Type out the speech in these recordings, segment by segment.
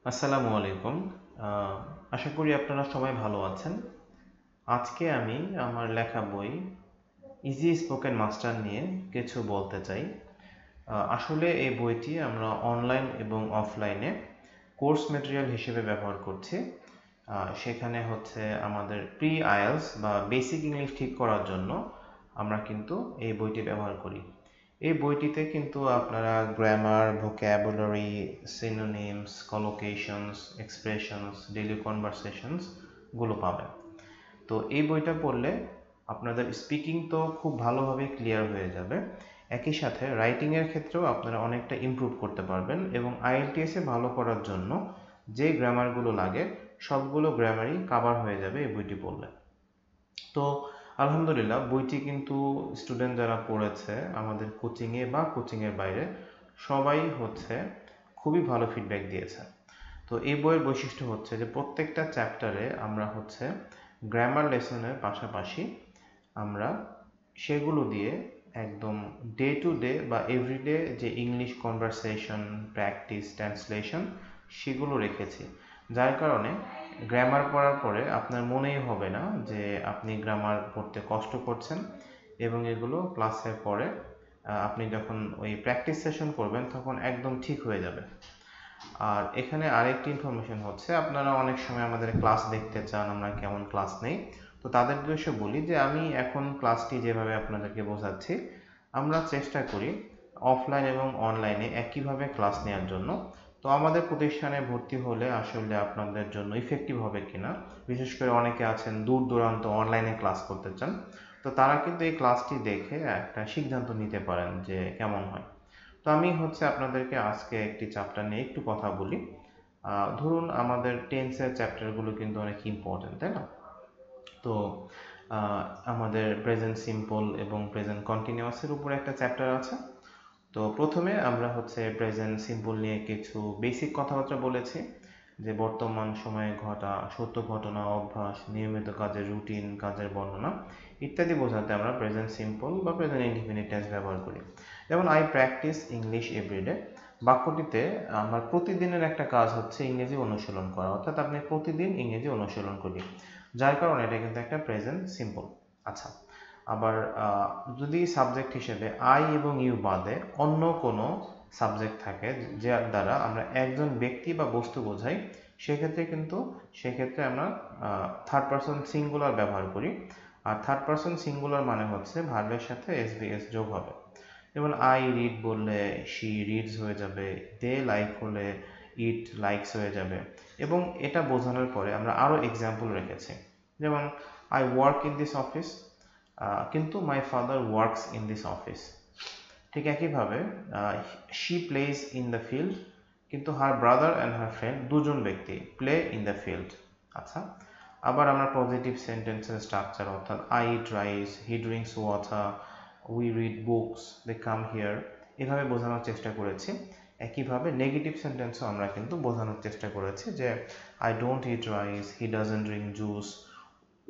আসসালামু আলাইকুম। আশা করি আপনারা সবাই ভালো আছেন। আজকে আমি আমার লেখা বই ইজি স্পোকেন মাস্টার নিয়ে কিছু বলতে চাই। আসলে এই বইটি আমরা অনলাইন এবং অফলাইনে কোর্স ম্যাটেরিয়াল হিসেবে ব্যবহার করছি। সেখানে হচ্ছে আমাদের প্রি আইএলটিএস বা বেসিক ইংলিশ ঠিক করার জন্য আমরা কিন্তু এই বইটি ব্যবহার করি। এই বইটিতে কিন্তু আপনারা grammar, vocabulary, synonyms, collocations, expressions, daily conversations গুলো পাবেন। তো এই বইটা পড়লে আপনাদের স্পিকিং তো খুব ভালোভাবে ক্লিয়ার হয়ে যাবে, একই সাথে রাইটিংয়ের ক্ষেত্রেও আপনারা অনেকটা ইমপ্রুভ করতে পারবেন এবং আইএলটিএসে ভালো করার জন্য যে গ্রামারগুলো লাগে সবগুলো গ্রামারই কাভার হয়ে যাবে এই বইটি পড়লে। তো আলহামদুলিল্লাহ বইটি কিন্তু স্টুডেন্ট যারা পড়েছে আমাদের কোচিংয়ে বা কোচিংয়ের বাইরে সবাই হচ্ছে খুবই ভালো ফিডব্যাক দিয়েছে। তো এই বইয়ের বৈশিষ্ট্য হচ্ছে যে প্রত্যেকটা চ্যাপ্টারে আমরা হচ্ছে গ্রামার লেসনের পাশাপাশি আমরা সেগুলো দিয়ে একদম ডে টু ডে বা এভরিডে যে ইংলিশ কনভারসেশন, প্র্যাকটিস, ট্রান্সলেশন সেগুলো রেখেছি, যার কারণে গ্রামার পড়ার পরে আপনার মনেই হবে না যে আপনি গ্রামার পড়তে কষ্ট করছেন এবং এগুলো ক্লাসের পরে আপনি যখন ওই প্র্যাকটিস সেশন করবেন তখন একদম ঠিক হয়ে যাবে। আর এখানে আরেকটি ইনফরমেশন হচ্ছে আপনারা অনেক সময় আমাদের ক্লাস দেখতে চান, আমরা কেমন ক্লাস নেই। তো তাদের উদ্দেশ্যে বলি যে আমি এখন ক্লাসটি যেভাবে আপনাদেরকে বোঝাচ্ছি আমরা চেষ্টা করি অফলাইন এবং অনলাইনে একইভাবে ক্লাস নেওয়ার জন্য। তো আমাদের প্রতিষ্ঠানে ভর্তি হলে আসলে আপনাদের জন্য ইফেক্টিভ হবে কিনা, বিশেষ করে অনেকে আছেন দূর দূরান্ত অনলাইনে ক্লাস করতে চান, তো তারা কিন্তু এই ক্লাসটি দেখে একটা সিদ্ধান্ত নিতে পারেন যে কেমন হয়। তো আমি হচ্ছে আপনাদেরকে আজকে একটি চ্যাপ্টার নিয়ে একটু কথা বলি। ধরুন আমাদের টেন্সের চ্যাপ্টারগুলো কিন্তু অনেক ইম্পর্টেন্ট, তাই না? তো আহ, আমাদের প্রেজেন্ট সিম্পল এবং প্রেজেন্ট কন্টিনিউয়াসের উপর একটা চ্যাপ্টার আছে। তো প্রথমে আমরা হচ্ছে প্রেজেন্ট সিম্পল নিয়ে কিছু বেসিক কথাবার্তা বলেছি, যে বর্তমান সময়ে ঘটা সত্য ঘটনা, অভ্যাস, নিয়মিত কাজের রুটিন, কাজের বর্ণনা ইত্যাদি বোঝাতে আমরা প্রেজেন্ট সিম্পল বা প্রেজেন্ট ইনডিফিনিট টেন্স ব্যবহার করি। যেমন আই প্র্যাকটিস ইংলিশ এভরিডে, বাক্যটিতে আমার প্রতিদিনের একটা কাজ হচ্ছে ইংরেজি অনুশীলন করা, অর্থাৎ আপনি প্রতিদিন ইংরেজি অনুশীলন করি, যার কারণে এটা কিন্তু একটা প্রেজেন্ট সিম্পল। আচ্ছা, আবার যদি সাবজেক্ট হিসেবে আই এবং ইউ বাদে অন্য কোনো সাবজেক্ট থাকে যার দ্বারা আমরা একজন ব্যক্তি বা বস্তু বোঝাই, সেক্ষেত্রে আমরা থার্ড পারসন সিঙ্গুলার ব্যবহার করি। আর থার্ড পারসন সিঙ্গুলার মানে হচ্ছে ভার্বের সাথে এসবিএস যোগ হবে। যেমন আই রিড বললে শি রিডস হয়ে যাবে, দে লাইক হলে ইট লাইকস হয়ে যাবে। এবং এটা বোঝানোর পরে আমরা আরও এক্সাম্পল রেখেছি, যেমন I work in this office, কিন্তু my father works in this office. ঠিক একইভাবে she plays in the field, কিন্তু her brother and her friend দুজন ব্যক্তি প্লে ইন দ্য ফিল্ড। আচ্ছা, আবার আমরা পজিটিভ সেন্টেন্সের স্ট্রাকচার অর্থাৎ I eat rice, he drinks water, we read books, they come here এভাবে বোঝানোর চেষ্টা করেছি। একইভাবে নেগেটিভ সেন্টেন্সও আমরা কিন্তু বোঝানোর চেষ্টা করেছি, যে I don't eat rice, he doesn't drink juice,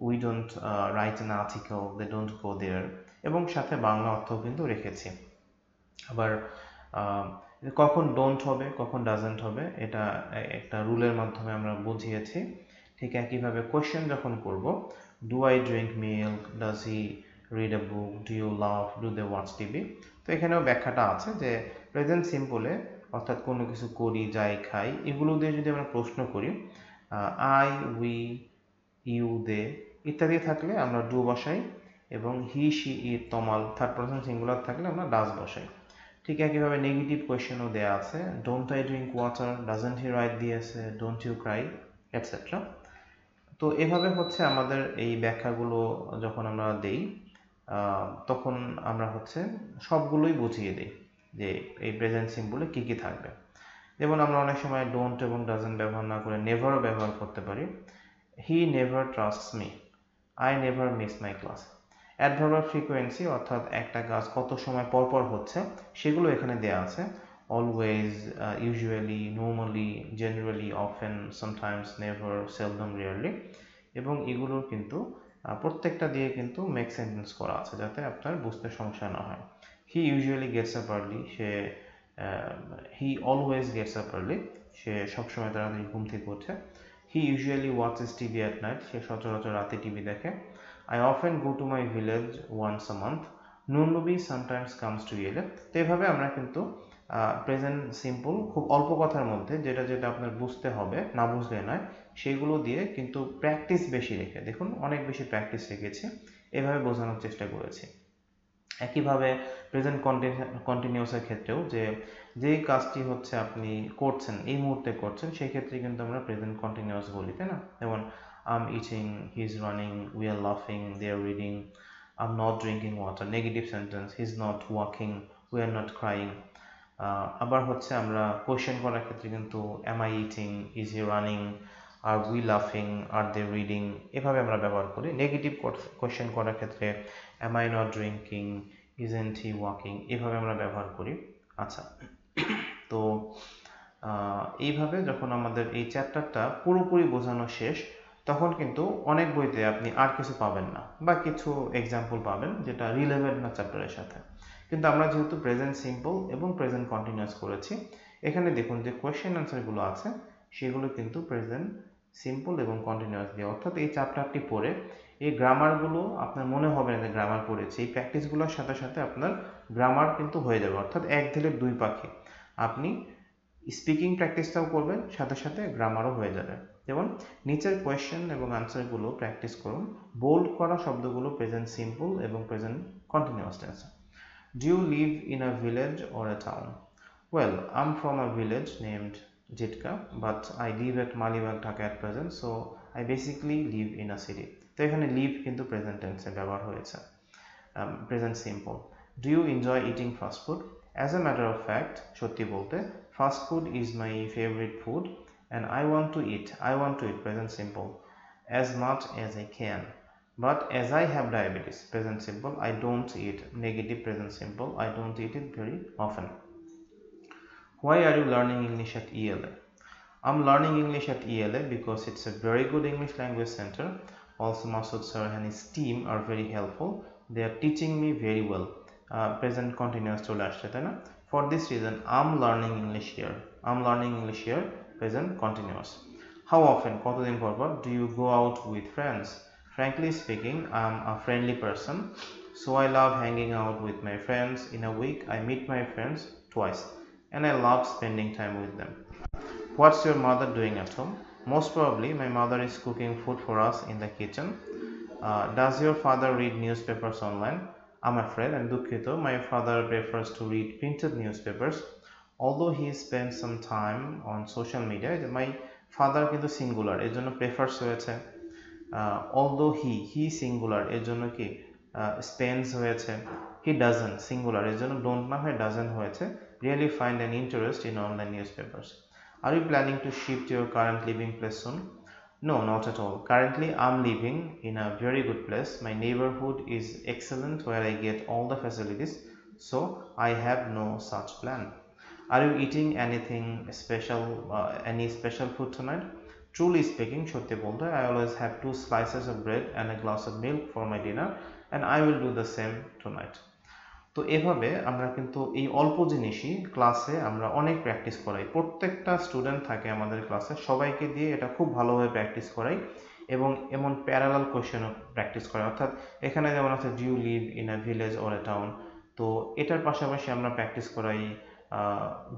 we don't write an article, they don't go there, এবং সাথে বাংলা অর্থও কিন্তু রেখেছি। আবার আহ, কখন ডোন্ট হবে কখন ডাজেন্ট হবে এটা একটা রুলের মাধ্যমে আমরা বুঝিয়েছি। ঠিক একইভাবে কোয়েশ্চেন যখন করব, do I drink milk, does he read a book, do you love, do they watch TV. তো এখানেও ব্যাখ্যাটা আছে যে প্রেজেন্ট সিম্পলে অর্থাৎ কোনো কিছু করি, যাই, খাই, এগুলো দিয়ে যদি আমরা প্রশ্ন করি, আই, উই, ইউ, দে ইত্যাদি থাকলে আমরা ডু বসাই, এবং he, she, it, Tamal third person singular থাকলে আমরা ডাজ বসাই। ঠিক একইভাবে নেগেটিভ কোয়েশ্চেনও দেওয়া আছে, don't I drink water, doesn't he write দিয়েছে, ডোন্ট ইউ ক্রাই, এটসেট্রা। তো এভাবে হচ্ছে আমাদের এই ব্যাখ্যাগুলো যখন আমরা দেই তখন আমরা হচ্ছে সবগুলোই বুঝিয়ে দিই যে এই প্রেজেন্ট সিম্বলে কী কী থাকবে। যেমন আমরা অনেক সময় ডোন্ট এবং ডাজেন্ট ব্যবহার না করে নেভারও ব্যবহার করতে পারি। He never trusts me, I never miss my class. Adverb frequency অর্থাৎ একটা কাজ কত সময় পর পর হচ্ছে সেগুলো এখানে দেওয়া আছে, always, usually, normally, generally, often, sometimes, never, seldom, rarely. এবং এগুলোর কিন্তু প্রত্যেকটা দিয়ে কিন্তু মেক সেন্টেন্স করা আছে যাতে আপনার বুঝতে সমস্যা না হয়। He usually gets up early, he always gets up early, সে সবসময় তাড়াতাড়ি ঘুম থেকে ওঠে। He usually watches TV at night, সে সচরাচর রাতে টিভি দেখে। I often go to my village once a month, নুনবি সামটাইমস কামস টু ইয়েলে। তো এভাবে আমরা কিন্তু প্রেজেন্ট সিম্পল খুব অল্প কথার মধ্যে যেটা যেটা আপনার বুঝতে হবে, না বুঝলে নয়, সেগুলো দিয়ে কিন্তু প্র্যাকটিস বেশি রেখে, দেখুন অনেক বেশি প্র্যাকটিস রেখেছি, এভাবে বোঝানোর চেষ্টা করেছি। একইভাবে প্রেজেন্ট কন্টিনিউয়াসের ক্ষেত্রেও যেই কাজটি হচ্ছে আপনি করছেন, এই মুহূর্তে করছেন, সেই ক্ষেত্রে কিন্তু আমরা প্রেজেন্ট কন্টিনিউয়াস বলি, তাই না? যেমন I am eating, he is running, we are লাফিং, they are reading, I am not drinking water, negative sentence, he is not walking, we are not crying. আবার হচ্ছে আমরা কোয়েশ্চেন করার ক্ষেত্রে কিন্তু am I eating, is he running, are we লাফিং, are they reading, এভাবে আমরা ব্যবহার করি। নেগেটিভ কোয়েশ্চেন করার ক্ষেত্রে am I not drinking, isn't he walking, এভাবে আমরা ব্যবহার করি। আচ্ছা, তো এইভাবে যখন আমাদের এই চ্যাপ্টারটা পুরোপুরি বোঝানো শেষ, তখন কিন্তু অনেক বইতে আপনি আর কিছু পাবেন না, বা কিছু এক্সাম্পল পাবেন যেটা রিলেভেন্ট না চ্যাপ্টারের সাথে। কিন্তু আমরা যেহেতু প্রেজেন্ট সিম্পল এবং প্রেজেন্ট কন্টিনিউয়াস করেছি, এখানে দেখুন যে কোয়েশ্চেন আনসারগুলো আছে সেগুলো কিন্তু প্রেজেন্ট সিম্পল এবং কন্টিনিউয়াস দিয়ে। অর্থাৎ এই চ্যাপ্টারটি পড়ে এই গ্রামারগুলো আপনার মনে হবে না যে গ্রামার পড়েছে, এই প্র্যাকটিসগুলোর সাথে সাথে আপনার গ্রামার কিন্তু হয়ে যাবে। অর্থাৎ এক ঢিলে দুই পাখি, আপনি স্পিকিং প্র্যাকটিসটাও করবেন, সাথে সাথে গ্রামারও হয়ে যাবে। যেমন নিচের কোয়েশ্চেন এবং আনসারগুলো প্র্যাকটিস করুন। বোল্ড করা শব্দগুলো প্রেজেন্ট সিম্পল এবং প্রেজেন্ট কন্টিনিউয়াস টেন্সে। Do you live in a village or a town? Well, I'm from a village named Jitka, but I live at Malibag, Dhaka at present, so I basically live in a city. তো এখানে live কিন্তু present টেন্সে ব্যবহার হয়েছে, present simple. Do you enjoy eating fast food? As a matter of fact, সত্যি বলতে, fast food is my favorite food and I want to eat present simple, as much as I can. But as I have diabetes, present simple, I don't eat, negative present simple, I don't eat it very often. Why are you learning English at ELA? I'm learning English at ELA because it's a very good English language center. Also, Masood sir and his team are very helpful. They are teaching me very well. Present continuous to last. For this reason, I'm learning English here. Present continuous. How often, কতদিন পর পর, do you go out with friends? Frankly speaking, I'm a friendly person, so I love hanging out with my friends. In a week, I meet my friends twice, and I love spending time with them. What's your mother doing at home? Most probably, my mother is cooking food for us in the kitchen. Does your father read newspapers online? I'm afraid, and dukkito, my father prefers to read printed newspapers. Although he spends some time on social media, my father কিন্তু singular, এর জন্য prefers হয়েছে। although he singular, এর জন্য কি Spence হয়েছে। he doesn't singular, এর জন্য ডোন্ট না হয়ে ডাজেন্ট হয়েছে। really find an interest in online newspapers. Are you planning to shift your current living place soon? No, not at all. Currently, I'm living in a very good place. My neighborhood is excellent where I get all the facilities, so I have no such plan. Are you eating anything special, any special food tonight? Truly speaking, সত্যি বলতে, I always have 2 slices of bread and a glass of milk for my dinner, and I will do the same tonight. তো এভাবে আমরা কিন্তু এই অল্প জিনিসই ক্লাসে আমরা অনেক প্র্যাকটিস করাই। প্রত্যেকটা স্টুডেন্ট থাকে আমাদের ক্লাসে, সবাইকে দিয়ে এটা খুব ভালোভাবে প্র্যাকটিস করাই, এবং এমন প্যারালাল কোয়েশ্চেনও প্র্যাকটিস করাই। অর্থাৎ এখানে যেমন আছে do you live in a village or a town, তো এটার পাশাপাশি আমরা প্র্যাকটিস করাই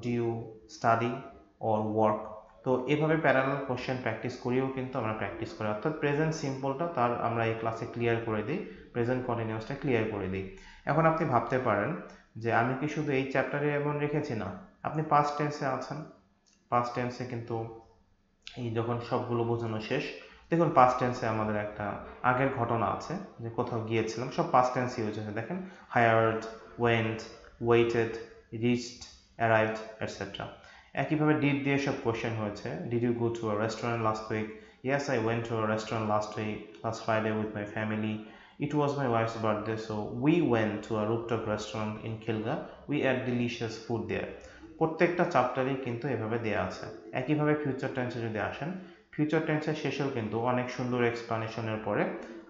do you study or work. তো এভাবে প্যারালাল কোয়েশ্চেন প্র্যাকটিস করিয়েও কিন্তু আমরা প্র্যাকটিস করি। অর্থাৎ প্রেজেন্ট সিম্পলটা তার আমরা এই ক্লাসে ক্লিয়ার করে দিই, প্রেজেন্ট কন্টিনিউয়াসটা ক্লিয়ার করে দিই। এখন আপনি ভাবতে পারেন যে আমি কি শুধু এই চ্যাপ্টারে এমন রেখেছি? না, আপনি পাস্ট টেন্সে আছেন। পাস্ট টেন্সে কিন্তু এই যখন সবগুলো বোঝানো শেষ, দেখুন পাস্ট টেন্সে আমাদের একটা আগের ঘটনা আছে, যে কোথাও গিয়েছিলাম, সব পাস্ট টেন্স ইউজ হয়েছে। দেখেন hired, went, waited, reached, arrived, etcetera. একইভাবে ডিড দিয়ে সব কোয়েশ্চেন হয়েছে। Did you go to a restaurant last week? Yes, I went to a restaurant last Friday with my family. It was my wife's birthday, so we went to a rooftop restaurant in Khilga. We ate delicious food there. প্রত্যেকটা চ্যাপ্টারেই কিন্তু এভাবে দেয়া আছে। একইভাবে future টেন্সে যদি আসেন, future টেন্সের শেষেও কিন্তু অনেক সুন্দর এক্সপ্লানেশনের পরে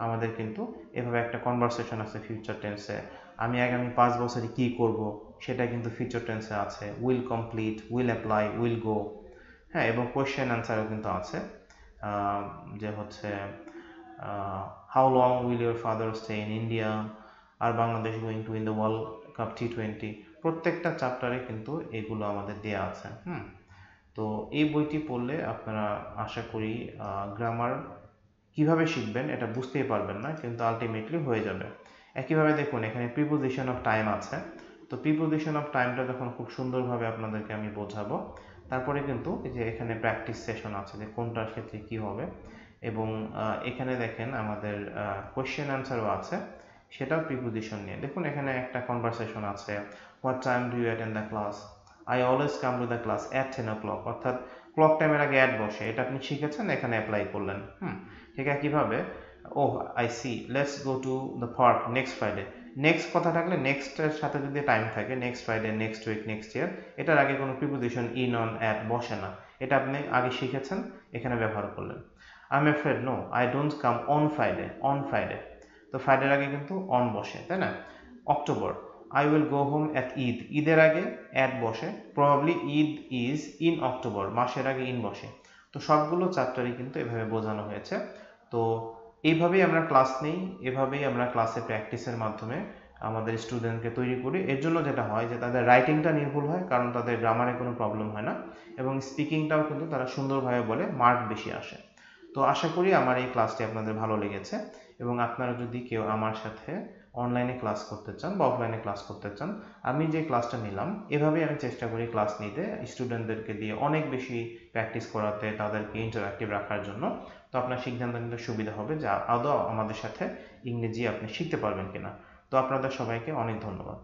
আমাদের কিন্তু এভাবে একটা কনভারসেশন আছে ফিউচার টেন্সে। আমি আগামী 5 বছরে কি করব সেটা কিন্তু ফিউচার টেন্সে আছে। Will complete, will apply, will go. হ্যাঁ, এবং কোয়েশ্চেন অ্যান্সারও কিন্তু আছে, যে হচ্ছে how long will your father stay in India, আর Bangladesh going to win the world cup T20, প্রত্যেকটা চ্যাপ্টারে কিন্তু এগুলো আমাদের দেয়া আছে। তো এই বইটি পড়লে আপনারা আশা করি গ্রামার কিভাবে শিখবেন এটা বুঝতেই পারবেন না, কিন্তু আলটিমেটলি হয়ে যাবে। একইভাবে দেখুন এখানে প্রিপোজিশন অফ টাইম আছে, তো প্রিপোজিশন অফ টাইমটা যখন খুব সুন্দরভাবে আপনাদেরকে আমি বোঝাবো, তারপরে কিন্তু এই যে এখানে প্র্যাকটিস সেশন আছে যে কোনটার ক্ষেত্রে কি হবে, এবং এখানে দেখেন আমাদের কোয়েশ্চেন অ্যান্সারও আছে, সেটাও প্রিপোজিশন নিয়ে। দেখুন এখানে একটা কনভারসেশন আছে, what time do you attend the class, I always come to the class at 10 o'clock, অর্থাৎ ক্লক টাইমের আগে অ্যাট বসে, এটা আপনি শিখেছেন, এখানে অ্যাপ্লাই করলেন। ঠিক একইভাবে oh I see, let's go to the park next Friday, next কথা থাকলে নেক্সটের সাথে যদি টাইম থাকে, next Friday, next week, next year, এটার আগে কোনো প্রিপোজিশন ইন, অন, অ্যাট বসে না, এটা আপনি আগে শিখেছেন, এখানে ব্যবহার করলেন। I am afraid no I don't come on Friday, on Friday, তো ফ্রাইডের আগে কিন্তু অন বসে, তাই না? October, I will go home at Eid, ঈদের আগে অ্যাট বসে, probably Eid is in October, মাসের আগে ইন বসে। তো সবগুলো চ্যাপ্টারই কিন্তু এভাবে বোঝানো হয়েছে। তো এইভাবেই আমরা ক্লাস নিই, এভাবেই আমরা ক্লাসে প্র্যাকটিসের মাধ্যমে আমাদের স্টুডেন্টকে তৈরি করি। এর জন্য যেটা হয় যে তাদের রাইটিংটা নির্ভুল হয়, কারণ তাদের গ্রামারে কোনো প্রবলেম হয় না, এবং স্পিকিংটাও কিন্তু তারা সুন্দরভাবে বলে, মার্ক বেশি আসে। তো আশা করি আমার এই ক্লাসটি আপনাদের ভালো লেগেছে, এবং আপনারা যদি কেউ আমার সাথে অনলাইনে ক্লাস করতে চান বা অফলাইনে ক্লাস করতে চান, আমি যে ক্লাসটা নিলাম এভাবেই আমি চেষ্টা করি ক্লাস নিতে, স্টুডেন্টদেরকে দিয়ে অনেক বেশি প্র্যাকটিস করাতে, তাদেরকে ইন্টারঅ্যাক্টিভ রাখার জন্য। তো আপনার সিদ্ধান্ত নিতে সুবিধা হবে যে আদৌ আমাদের সাথে ইংরেজি আপনি শিখতে পারবেন কিনা। তো আপনাদের সবাইকে অনেক ধন্যবাদ।